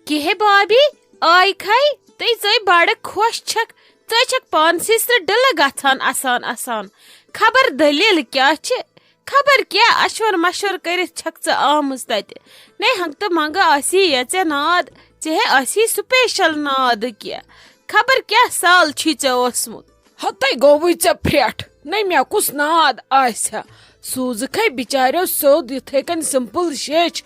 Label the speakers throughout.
Speaker 1: کہ بابی آئی کھائی ژے بڑ خوش چھک ژے چھک پانسی سہ ڈل گژھان آسان آسان خبر دلیل کیا چھ خبر کیا اشور مشور کرت چھک ژٕ آمٕژ تتہِ نے ہنگ تہٕ منگہٕ آسی یا ژےٚ ناد ژےٚ آسی سپیشل ناد کیا خبر کیا سال چھی ژےٚ اوسمُت
Speaker 2: ہتے گوٚوٕے ژےٚ پھرٛٹھ نے مےٚ کُس ناد آسہِ سوٗزٕکھے بِچاریو سیوٚد یِتھٕے کٔنۍ سمپل شیچھ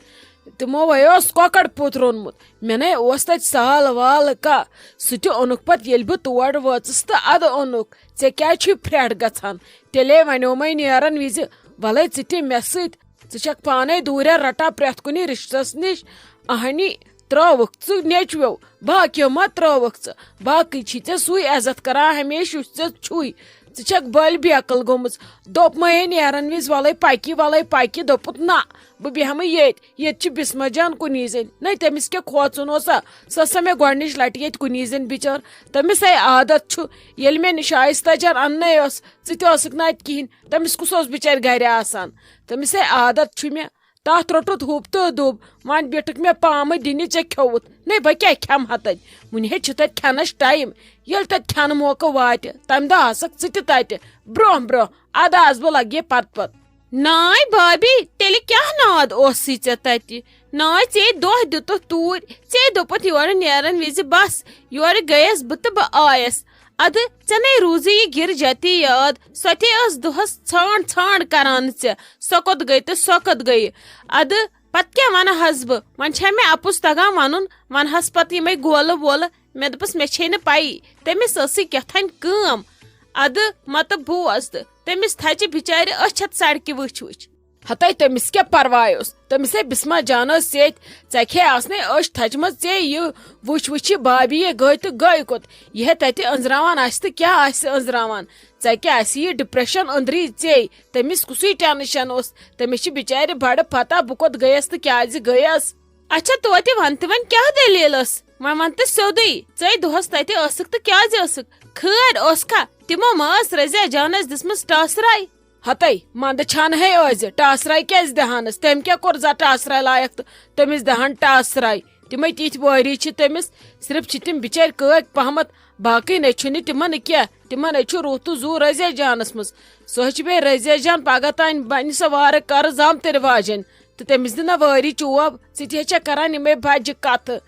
Speaker 2: تمو وے اوس کۄکر پوٚت روٚنمُت مےٚ نے اوس تتہِ سال وال کانٛہہ سُہ تہِ اوٚنُکھ پتہٕ ییٚلہِ بہٕ تور وٲژٕس تہٕ ادٕ اوٚنُکھ ژےٚ کیازِ چھُے پھرٛٹھ گژھان تیٚلے ونیومے نیرن وِزِ ولے ژٕ تہِ مےٚ سۭتۍ ژٕ چھکھ پانے دوٗرے رٹان پرٛٮ۪تھ کُنہِ رشتس نِش اہنی ترٲوُکھ ژٕ نیچویو باقیو ما ترٲوُکھ ژٕ باقٕے چھی ژےٚ سُے عزت کران ہمیشہ یُس ژےٚ چھُے ژٕ چھکھ بٔلۍ بیکل گٔمٕژ دوٚپمے نیرن وِزِ ولے پکہِ دوٚپُت نہ بہٕ بیہمہٕ ییٚتہِ چھِ بسمہ جان کُنی زٔنۍ نے تٔمِس کیٛاہ کھوژُن اوسا سۄ ٲسا مےٚ گۄڈنِچ لٹہِ ییٚتہِ کُنی زٔنۍ بِچٲر تٔمِس ہے عادت چھُ ییٚلہِ مےٚ نِشایستہ جان اننے ٲس ژٕ تہِ ٲسٕکھ نہٕ اَتہِ کِہینۍ تٔمِس کُس اوس بِچارِ گرِ آسان تٔمِس ہے عادت چھُ مےٚ تتھ روٚٹُت ہُپ تہٕ دوٚپ وۄنۍ بیٖٹھٕکھ مےٚ پامہٕ دِنہِ ژےٚ کھیوٚوُتھ نے بہٕ کیٛاہ کھٮ۪مہٕ ہا تتہِ وُنہِ ہے چھُ تتہِ کھٮ۪نس ٹایم ییٚلہِ تتہِ کھٮ۪نہٕ موقعہٕ واتہِ تمہِ دۄہ آسکھ ژٕ تہِ تتہِ برونٛہہ برونٛہہ ادٕ آسہٕ بہٕ لگہِ پتہٕ
Speaker 1: ناے بابی تیٚلہِ کیٛاہ ناد اوسُے ژےٚ تتہِ ناے ژےٚ دۄہ دِتُتھ توٗرۍ ژےٚ دوٚپُتھ یورٕ نیرن وِزِ بس یورٕ گٔیس بہٕ تہٕ بہٕ آیس ادٕ ژےٚ نے روٗزٕے یہِ گِرجاتی یاد سۄ تہِ ٲس دۄہس ژھانٛڈ ژھانٛڈ کران ژےٚ سۄ کوٚت گٔیہِ تہٕ سۄ کوٚت گٔیہِ ادٕ پتہٕ کیٛاہ ونہٕ حس بہٕ وۄنۍ چھا مےٚ اپُز تگان ونُن ونہس پتہٕ یِمے گولہٕ وولہٕ مےٚ دوٚپُس مےٚ چھے نہٕ پیی تٔمِس ٲسٕے کیٛاتھانۍ کٲم ادٕ متہٕ بوز تہٕ تٔمِس تھچہِ بِچارِ أچھ اتھ سڑکہِ وٕچھ وٕچھ
Speaker 2: ہتے تٔمِس کیٛاہ پرواے اوس تٔمِس ہے بسمہ جان ٲس ییٚتہِ ژکہِ ہے آسنے أچھ تھچمژ ژےٚ یہِ وٕچھ وٕچھِ بابی ہے گٔے تہٕ گٔے کوٚت یہِ ہے تتہِ أنزراوان آسہِ تہٕ کیٛاہ آسہِ أنزراوان ژکہِ آسہِ یہِ ڈپریشن أنٛدری ژے تٔمِس کُسُے ٹینشن اوس تٔمِس چھِ بِچارِ بڑٕ پتہ بہٕ کوٚت گٔیس تہٕ کیازِ گٔیس
Speaker 1: اچھا توتہِ ون تہٕ وۄنۍ کیٛاہ دٔلیٖل ٲس وۄنۍ ون تہٕ سیوٚدُے ژے دۄہس تتہِ ٲسٕکھ تہٕ کیازِ ٲسٕکھ خٲر اوسکھا تِمو ما ٲس رضیا جانس دِژمٕژ ٹاسراے
Speaker 2: ہتے منٛدٕ چھانہٕ ہے ٲسۍ ٹاسراے کیازِ دہانس تٔمۍ کیٛاہ کوٚر زا ٹاسراے لایق تہٕ تٔمِس دہان ٹاسراے تِمے تِتھۍ وٲری چھِ تٔمِس صرف چھِ تِم بِچٲرۍ کٲکۍ پہمتھ باقٕے نے چھُنہٕ تِمن کینٛہہ تِمن ہے چھُ روح تہٕ زوٗ رضیا جانس منٛز سۄ چھِ بیٚیہِ رضیا جان پگہہ تانۍ بنہِ سۄ وارٕ کارٕ زامتٕرۍ واجٮ۪ن تہٕ تٔمِس دِنا وٲری چوب ژٕ تہِ ہے چھکھ کران یِمے بجہِ کتھٕ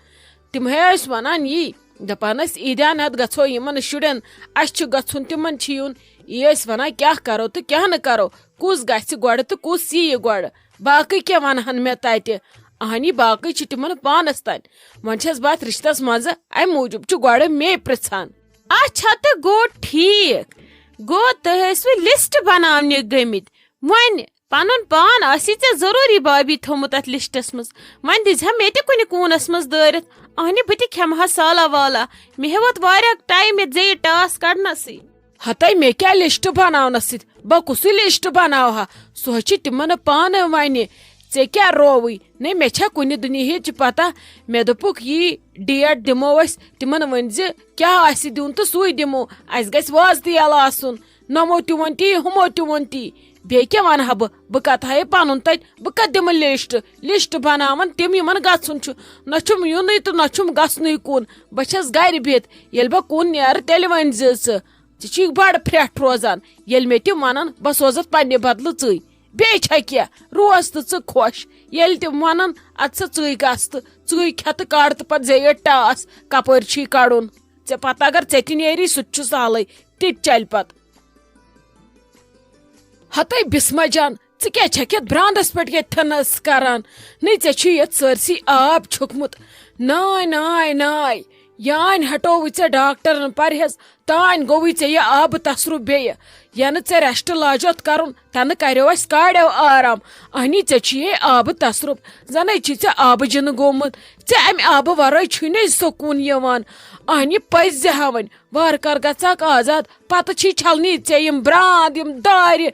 Speaker 2: تِم ہے ٲسۍ ونان یی دپان ٲسۍ عیٖدیان ہٮ۪تھ گژھو یِمن شُرٮ۪ن اسہِ چھُ گژھُن تِمن چھُ یُن یہِ ٲسۍ ونان کیٛاہ کرو تہٕ کیٛاہ نہٕ کرو کُس گژھِ گۄڈٕ تہٕ کُس ییہِ گۄڈٕ باقٕے کیٛاہ ونہن مےٚ تتہِ اہنی باقٕے چھِ تِمن پانس تانۍ وۄنۍ چھس بہٕ اتھ رشتس منٛزٕ امہِ موٗجوٗب چھُ گۄڈٕ مے پرژھان
Speaker 1: اچھا تہٕ گوٚو ٹھیٖک گوٚو تُہۍ ٲسوٕ لسٹ بناونہِ گٔمٕتۍ وۄنۍ پنُن پان آسی ژےٚ ضروٗری بابی تھوٚمُت اتھ لسٹس منٛز وۄنۍ دِزِ ہا مےٚ تہِ کُنہِ کوٗنس منٛز دٲرِتھ اہنہِ بہٕ تہِ کھٮ۪مہٕ ہا سالا والا مےٚ ہے ووت واریاہ ٹایم یتھ ژےٚ یہِ ٹاس کڑنسٕے
Speaker 2: ہتے مےٚ کیٛاہ لسٹ بناونس سۭتۍ بہٕ کُسُے لسٹ بناو ہا سۄ چھِ تِمن پانہٕ وَنہِ ژےٚ کیٛاہ رووٕے نے مےٚ چھا کُنہِ دُنیہِچ پتہ مےٚ دوٚپُکھ یی ڈیٹ دِمو أسۍ تِمن ؤنۍ زِ کیٛاہ آسہِ دیُن تہٕ سُے دِمو اسہِ گژھِ وازٕ یلہٕ آسُن نۄمو تہِ ووٚن تی ہُمو تہِ ووٚن تی بیٚیہِ کیٛاہ ونہٕ ہا بہٕ کتھ ہایے پنُن تتہِ بہٕ کتھ دِمہٕ لسٹ بناون تِم یِمن گژھُن چھُ نہ چھُم یُنٕے تہٕ نہ چھُم گژھنُے کُن بہٕ چھس گرِ بِہِتھ ییٚلہِ بہٕ کُن نیرٕ تیٚلہِ ؤنۍ زِ ژٕ چھِکھ بڑٕ پھرٹھ روزان ییٚلہِ مےٚ تِم ونن بہٕ سوزتھ پننہِ بدلہٕ ژٕے بیٚیہِ چھا کینٛہہ روز تہٕ ژٕ خۄش ییٚلہِ تِم ونن ادٕ سا ژٕے گژھ تہٕ ژٕے کھٮ۪ہ تہٕ کڑ تہٕ پتہٕ زیٖٹھ ٹاس کپٲرۍ چھُے کڑُن ژےٚ پتہ اگر ژےٚ تہِ نیری سُہ تہِ چھُ سہلٕے تہِ چلہِ پتہٕ ہتے بسمہ جان ژٕ کیٛاہ چھکھ یتھ برانٛدس پٮ۪ٹھ ییٚتھنس کران نٔے ژےٚ چھُے یتھ سٲرسٕے آب چھوٚکمُت ناے ناے ناے یانۍ ہٹووٕے ژےٚ ڈاکٹرن پرہیز تانۍ گوٚوٕے ژےٚ یہِ آبہٕ تسرُف بیٚیہِ ینہٕ ژےٚ ریسٹ لاجوتھ کرُن تنہٕ کریو اسہِ کاڑیو آرام اہنی ژےٚ چھُے آبہٕ تسرُف زنٕے چھُے ژےٚ آبہٕ جِنہٕ گوٚمُت ژےٚ امہِ آبہٕ ورٲے چھُے نہٕ سکوٗن یِوان اہنی پزِ ہا وۄنۍ وارٕ کار گژھکھ آزاد پتہٕ چھی چھلنی ژےٚ یِم براند یِم دارِ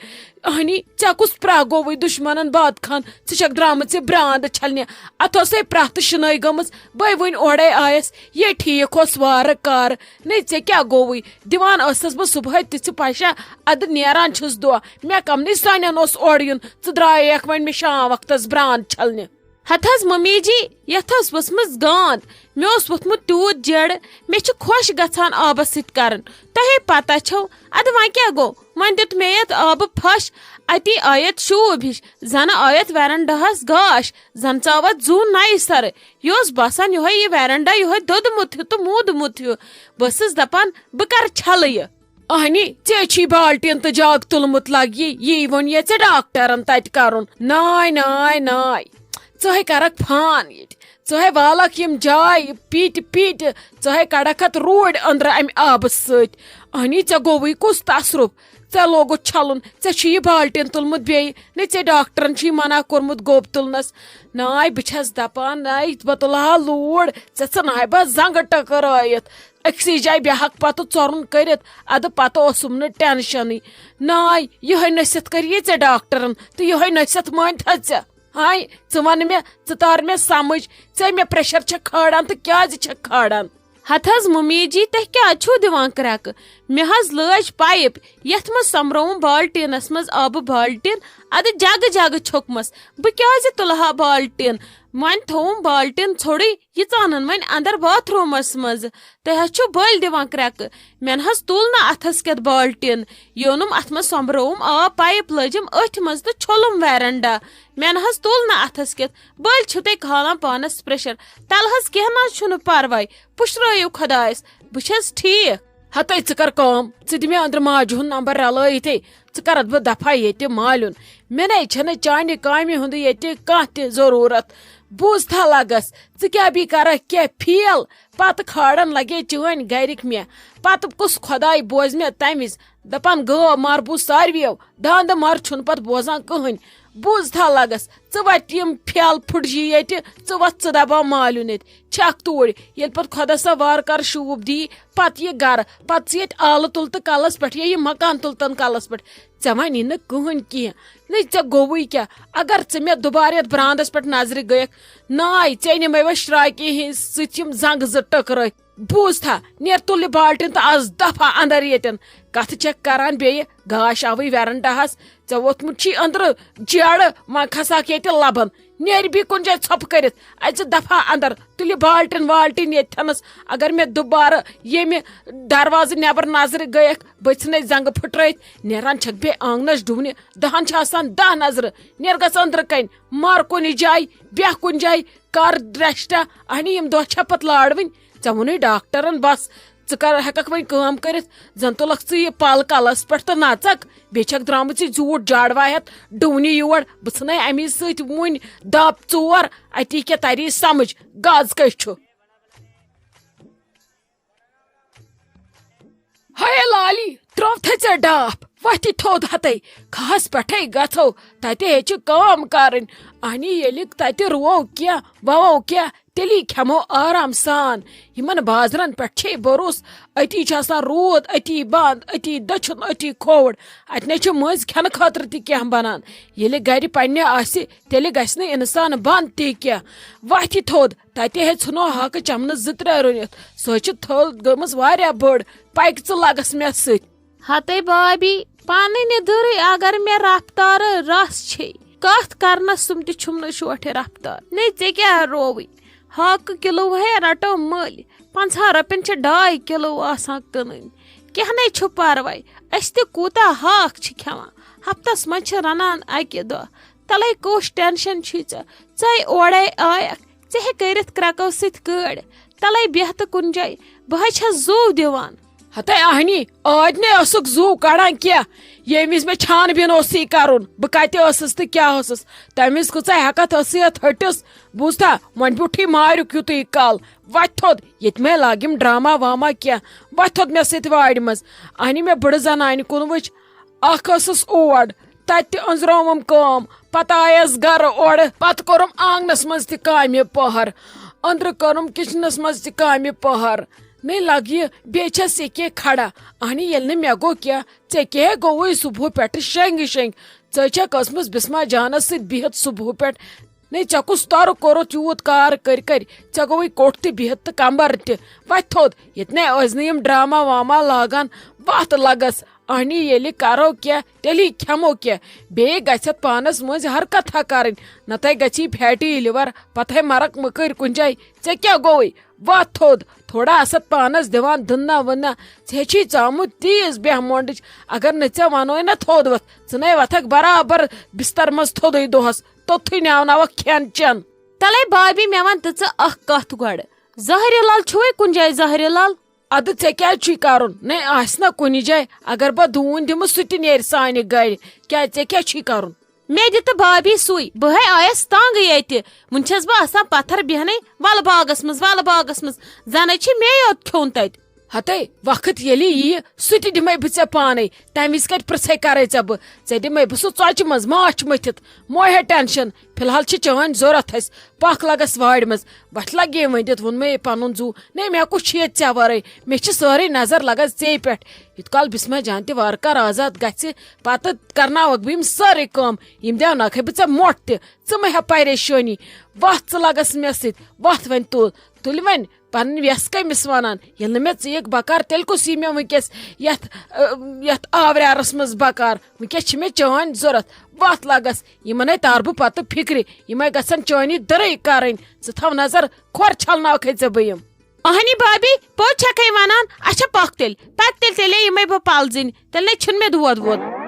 Speaker 2: اہنی ژےٚ کُس پرٛا گوٚوٕے دُشمنن باد خان ژٕ چھکھ درامٕژ یہِ براند چھلنہِ اتھ اوسے پرٛا تہٕ شِنٲے گٔمٕژ بٔے وُنہِ اورے آیس یے ٹھیٖک اوس وارٕ کارٕ نے ژےٚ کیٛاہ گوٚوٕے دِوان ٲسس بہٕ صبحٲے تِژھِ پشا ادٕ نیران چھُس دۄہ مےٚ کمنٕے سانٮ۪ن اوس اورٕ یُن ژٕ درٛایکھ وۄنۍ مےٚ شام وقتس براند چھلنہِ
Speaker 1: ہتھ حظ ممی جی یتھ ٲس ؤژھمٕژ گانٛد مےٚ اوس ووٚتھمُت تیوٗت جڑٕ مےٚ چھُ خۄش گژھان آبس سۭتۍ کرُن تۄہے پتہ چھو ادٕ وۄنۍ کیٛاہ گوٚو وۄنۍ دیُت مےٚ یتھ آبہٕ پھش اتی آیت شوٗب ہِش زنہٕ آیت ویرنڈاہس گاش زن ژاو اتھ زوٗ نَیہِ سرٕ یہِ اوس باسان یِہوے یہِ ویرنڈا یِہوے دوٚدمُت ہیوٗ تہٕ موٗدمُت ہیوٗ بہٕ ٲسٕس دپان بہٕ کرٕ چھلہٕ یہِ
Speaker 2: اہنی ژے چھی بالٹیٖن تہٕ جگ تُلمُت لگہِ یی ووٚن یے ژےٚ ڈاکٹرن تتہِ کرُن ناے ناے ناے ژٕہے کرکھ فان ییٚتہِ ژٕہے والکھ یِم جایہِ پیٖٹہِ پیٖٹہِ ژٕہے کڑکھ اتھ روٗڑۍ أنٛدرٕ امہِ آبہٕ سۭتۍ اہنی ژےٚ گوٚوٕے کُس تصرُف ژےٚ لوگُتھ چھلُن ژےٚ چھُ یہِ بالٹیٖن تُلمُت بیٚیہِ نہ ژےٚ ڈاکٹرن چھُے منع کوٚرمُت گوٚب تُلنس ناے بہٕ چھس دپان ناے بہٕ تُلہٕ ہا لوٗر ژےٚ ژھٕنہاے بہٕ زنگہٕ ٹکرٲیِتھ أکسٕے جایہِ بیہکھ پتہٕ ژورُن کٔرِتھ ادٕ پتہٕ اوسُم نہٕ ٹینشنٕے ناے یِہے نصیحت کریے ژےٚ ڈاکٹرن تہٕ یِہے نصیحت مٲنتھا ژےٚ ہاے ژٕ ون مےٚ ژٕ تار مےٚ سمجھ ژےٚ مےٚ پریشر چھکھ کھالان تہٕ کیازِ چھکھ کھالان
Speaker 1: ہتھ حظ ممی جی تُہۍ کیٛازِ چھِو دِوان کرٛٮ۪کہٕ مےٚ حظ لٲج پایپ یتھ منٛز سومبرووُم بالٹیٖنس منٛز آبہٕ بالٹیٖن ادٕ جگہٕ جگہٕ چھوٚکمس بہٕ کیٛازِ تُلہٕ ہا بالٹیٖن وۄنۍ تھووُم بالٹیٖن ژھوٚرٕے یہِ ژانن وۄنۍ اندر باتھ روٗمس منٛز تُہۍ حظ چھِو بٔلۍ دِوان کرٛٮ۪کہٕ مےٚ نہ حظ تُل نہٕ اتھس کٮ۪تھ بالٹیٖن یونُم اتھ منٛز سومبرووُم آب پایپ لٲجِم أتھۍ منٛز تہٕ چھوٚلُم ویرنڈا مےٚ نہ حظ تُل نہٕ اتھس کٮ۪تھ بٔلۍ چھِو تُہۍ کھالان پانس پریشر تلہٕ حظ کینٛہہ نہ حظ چھُنہٕ پرواے پُشرٲیِو خۄدایس بہٕ چھس ٹھیٖک
Speaker 2: ہتے ژٕ کر کٲم ژٕ دِ مےٚ أنٛدرٕ ماجہِ ہُنٛد نمبر رلٲیتھٕے ژٕ کرتھ بہٕ دفعہ ییٚتہِ مالیُن مےٚ نے چھنہٕ چانہِ کامہِ ہُنٛد ییٚتہِ کانٛہہ تہِ ضروٗرت بوٗزتھا لگس ژٕ کیٛاہ بی کرکھ کینٛہہ فیل پتہٕ کھالن لگے چٲنۍ گرِکۍ مےٚ پتہٕ کُس خۄداے بوزِ مےٚ تمہِ وِزِ دپان گٲو مر بوٗز ساروِیو داندٕ مر چھُنہٕ پتہٕ بوزان کٕہٕنۍ بوٗزتھا لگس ژٕ وتہِ یِم پھیل پھٕٹجی ییٚتہِ ژٕ وتھ ژٕ دپان مالیُن ییٚتہِ چھکھ توٗرۍ ییٚلہِ پتہٕ خۄدا صٲب وارٕ کارٕ شوٗب دی پتہٕ یہِ گرٕ پتہٕ ژٕ ییٚتہِ آلہٕ تُل تہٕ کلس پٮ۪ٹھ یا یہِ مکان تُلتن کلس پٮ۪ٹھ ژےٚ وَنی نہٕ کٕہٕنۍ کینٛہہ نہ ژےٚ گوٚوُے کیٛاہ اگر ژٕ مےٚ دُبارٕ یتھ برانٛدس پٮ۪ٹھ نظرِ گٔیکھ ناے ژےٚ نِمے وۄنۍ شراکہِ ہِنٛدۍ سۭتۍ یِم زنگہٕ زٕ ٹکرٲیِتھ بوٗزتھا نیر تُل یہِ بالٹیٖن تہٕ آز دفعہ اندر ییٚتٮ۪ن کتھٕ چھکھ کران بیٚیہِ گاش آوٕے ویرنڈاہس ژےٚ ووٚتھمُت چھی أنٛدرٕ جیڑٕ وۄنۍ کھساکھ ییٚتہِ لبن نیرِ بیٚیہِ کُنہِ جایہِ ژھۄپہٕ کٔرِتھ اَژِ دفعہ اندر تُل یہِ بالٹیٖن والٹیٖن ییٚتھٮ۪نس اگر مےٚ دُبارٕ ییٚمہِ دروازٕ نٮ۪بر نظرِ گٔیکھ بٔتھِ ژھٕنَے زنگہٕ پھٕٹرٲیِتھ نیران چھکھ بیٚیہِ آنگنس ڈُونہِ دہن چھِ آسان 10 نظرٕ نیر گژھ أنٛدرٕ کنۍ مر کُنہِ جایہِ بیٚہہ کُنہِ جایہِ کر ریسٹا اہنی یِم دۄہ چھا پتہٕ لاڑوٕنۍ ژےٚ ووٚنُے ڈاکٹرن بس ژٕ کر ہٮ۪ککھ وۄنۍ کٲم کٔرِتھ زن تُلکھ ژٕ یہِ پل کلس پٮ۪ٹھ تہٕ نژکھ بیٚیہِ چھکھ درامٕژ یہِ زیوٗٹھ جاڈوا ہٮ۪تھ ڈُونہِ یور بہٕ ژھٕنَے امی سۭتۍ وُنۍ دب 4 اتی کیٛاہ تری سمجھ گز کٔہۍ چھُ ہے لالی ترٛووتھے ژےٚ ڈاپھ وتھِ تھوٚد ہتے کھہس پٮ۪ٹھے گژھو تتہِ ہیٚچھِ کٲم کرٕنۍ اہنی ییٚلہِ تتہِ رُوو کینٛہہ ووو کینٛہہ تیٚلی کھٮ۪مو آرام سان یِمن بازرن پٮ۪ٹھ چھے بروس أتی چھُ آسان روٗد أتی بنٛد أتی دٔچھُن أتی کھووُر اتہِ نے چھُ مٔنٛزۍ کھٮ۪نہٕ خٲطرٕ تہِ کینٛہہ بنان ییٚلہِ گرِ پننہِ آسہِ تیٚلہِ گژھِ نہٕ انسان بنٛد تہِ کینٛہہ وتھِ تھوٚد تتہِ ہے ژھٕنو ہاکہٕ چمنہٕ 2-3 رٔنِتھ سۄ چھِ تھل گٔمٕژ واریاہ بٔڑ پکہِ ژٕ لگس مےٚ سۭتۍ
Speaker 1: ہتے بابی پانے نیٚدٕرٕے اگر مےٚ رفتارٕ رس چھے کتھ کرنس تِم تہِ چھُم نہٕ شوٹھِ رفتار نے ژےٚ کیٛاہ رووٕے ہاکہٕ کِلوٗ ہے رٹو مٔلۍ 50 رۄپین چھِ 2 کِلوٗ آسان کٕنٕنۍ کینٛہہ نے چھُ پرواے أسۍ تہِ کوٗتاہ ہاکھ چھِ کھٮ۪وان ہفتس منٛز چھِ رنان 1 دۄہ تلے کُس ٹینشن چھُے ژے اورے آیکھ ژےٚ ہے کٔرِتھ کرٛٮ۪کو سۭتۍ کٲڑۍ تلے بیٚہہ تہٕ کُنہِ جایہِ بہٕ ہے چھس زوٗ دِوان
Speaker 2: ہتے اہنی آج نے ٲسُکھ زوٗ کڑان کینٛہہ ییٚمہِ وِزِ مےٚ چھان بیٖن اوسُے کرُن بہٕ کتہِ ٲسٕس تہٕ کیٛاہ ٲسٕس تمہِ وِزِ کۭژاہ ہٮ۪کتھ ٲسٕے یتھ ہٹِس بوٗزتھا وۄنۍ بیوٗٹھٕے ماریُک یُتُے کال وتھِ تھوٚد ییٚتہِ مےٚ لاگِم ڈراما واما کینٛہہ وتھِ تھوٚد مےٚ سۭتۍ وارِ منٛز اہنی مےٚ بٕڑٕ زنانہِ کُن وٕچھ اکھ ٲسٕس اور تتہِ تہِ أنٛزرووُم کٲم پتہٕ آیس گرٕ اورٕ پتہٕ کوٚرُم آنگنس منٛز تہِ کامہِ پٔہر أنٛدرٕ کوٚرُم کچنس منٛز تہِ کامہِ پٔہر نے لگہِ بیٚیہِ چھس ییٚکے کھڑا اہنی ییٚلہِ نہٕ مےٚ گوٚو کینٛہہ ژےٚ کیٛاہ گوٚوُے صبحہٕ پٮ۪ٹھٕ شنٛگہِ ژٕ چھکھ ٲسمٕژ بسما جانس سۭتۍ بِہِتھ صبحہٕ پٮ۪ٹھ نے ژےٚ کُس تورٕ کوٚرُتھ یوٗت کار کٔرۍ ژےٚ گوٚوُے کوٹھ تہِ بِہِتھ تہٕ کمبر تہِ وتھِ تھوٚد ییٚتہِ نے ٲسۍ نہٕ یِم ڈراما واما لاگان وتھ لگس اہنی ییٚلہِ کرو کینٛہہ تیٚلی کھٮ۪مو کینٛہہ بیٚیہِ گژھِ پانس منٛز حرکتھا کرٕنۍ نتہٕ گژھی فیٹی لِور پتہٕ مرک مٔکٕرۍ کُنہِ جایہِ ژےٚ کیٛاہ گوٚوُے وتھ تھوٚد تھوڑا آسکھ پانس دِوان دٕننا وٕننا ژےٚ ہیٚچھی ژامُت تیٖژ بیہمونڈٕچ اگر نہٕ ژےٚ ونوے نا تھوٚد وتھ ژٕ نے وتھکھ برابر بستر منٛز تھوٚدُے دۄہس توٚتھُے ناوناوکھ کھٮ۪ن چٮ۪ن.
Speaker 1: تلے بابی مےٚ ون تہٕ ژٕ اکھ کتھ گۄڈٕ ظٲہرِ لال چھُوے کُنہِ جایہِ ظٲہرِ لال؟
Speaker 2: ادٕ ژےٚ کیٛازِ چھُے کرُن نے آسہِ نا کُنہِ جایہِ اگر بہٕ دوٗن دِمہٕ سُہ تہِ نیرِ سانہِ گرِ کیٛازِ ژےٚ کیٛاہ چھُے کرُن؟
Speaker 1: مےٚ دِ تہٕ بابی سُے بہٕ ہے آیس تنگ ییٚتہِ وُنہِ چھس بہٕ آسان پتھر بیہنے ولہٕ باغس منٛز زنے چھِ مے یوت کھیوٚن تتہِ.
Speaker 2: ہتے وقت ییٚلہِ ییہِ سُہ تہِ دِمے بہٕ ژےٚ پانے تمہِ وِزِ کتہِ پرژھے کرے ژےٚ بہٕ ژےٚ دِمے بہٕ سُہ ژۄچہِ منٛز ماچھ مٔتھِتھ موے ہے ٹینشن فی الحال چھِ چٲنۍ ضوٚرتھ اسہِ پکھ لگس وارِ منٛز وتھ لگ یہِ ؤنِتھ ووٚن مےٚ پنُن زُو نے مےٚ کُس چھُ ییٚتہِ ژےٚ ورٲے مےٚ چھِ سٲرٕے نظر لگان ژے پٮ۪ٹھ یُت کال بسما جان تہِ وارٕ کار آزاد گژھِ پتہٕ کرناوکھ بہٕ یِم سٲرٕے کٲم یِم دیوناوکھے بہٕ ژےٚ موٹھ تہِ ژٕ مہ ہےٚ پریشٲنی وتھ ژٕ لگس مےٚ سۭتۍ وتھ وۄنۍ تُلہِ وۄنۍ پنٕنۍ ویس کٔمِس ونان ییٚلہِ نہٕ مےٚ ژٕیِکھ بکار تیٚلہِ کُس یی مےٚ ؤنکیٚس یتھ آوریارس منٛز بکار ؤنکیٚس چھِ مےٚ چٲنۍ ضوٚرتھ وتھ لگس یِمنے تار بہٕ پتہٕ فکرِ یِمے گژھن چٲنی دٔرٕے کرٕنۍ ژٕ تھاو نظر کھۄر چھلناوکھے ژےٚ بہٕ یِم.
Speaker 1: اہنی بابی پوٚز چھکھے ونان اچھا پکھ تیٚلہِ پتہٕ تیٚلہِ یِمے بہٕ پلزٕنۍ تیٚلہِ نے چھُنہٕ مےٚ دود وود.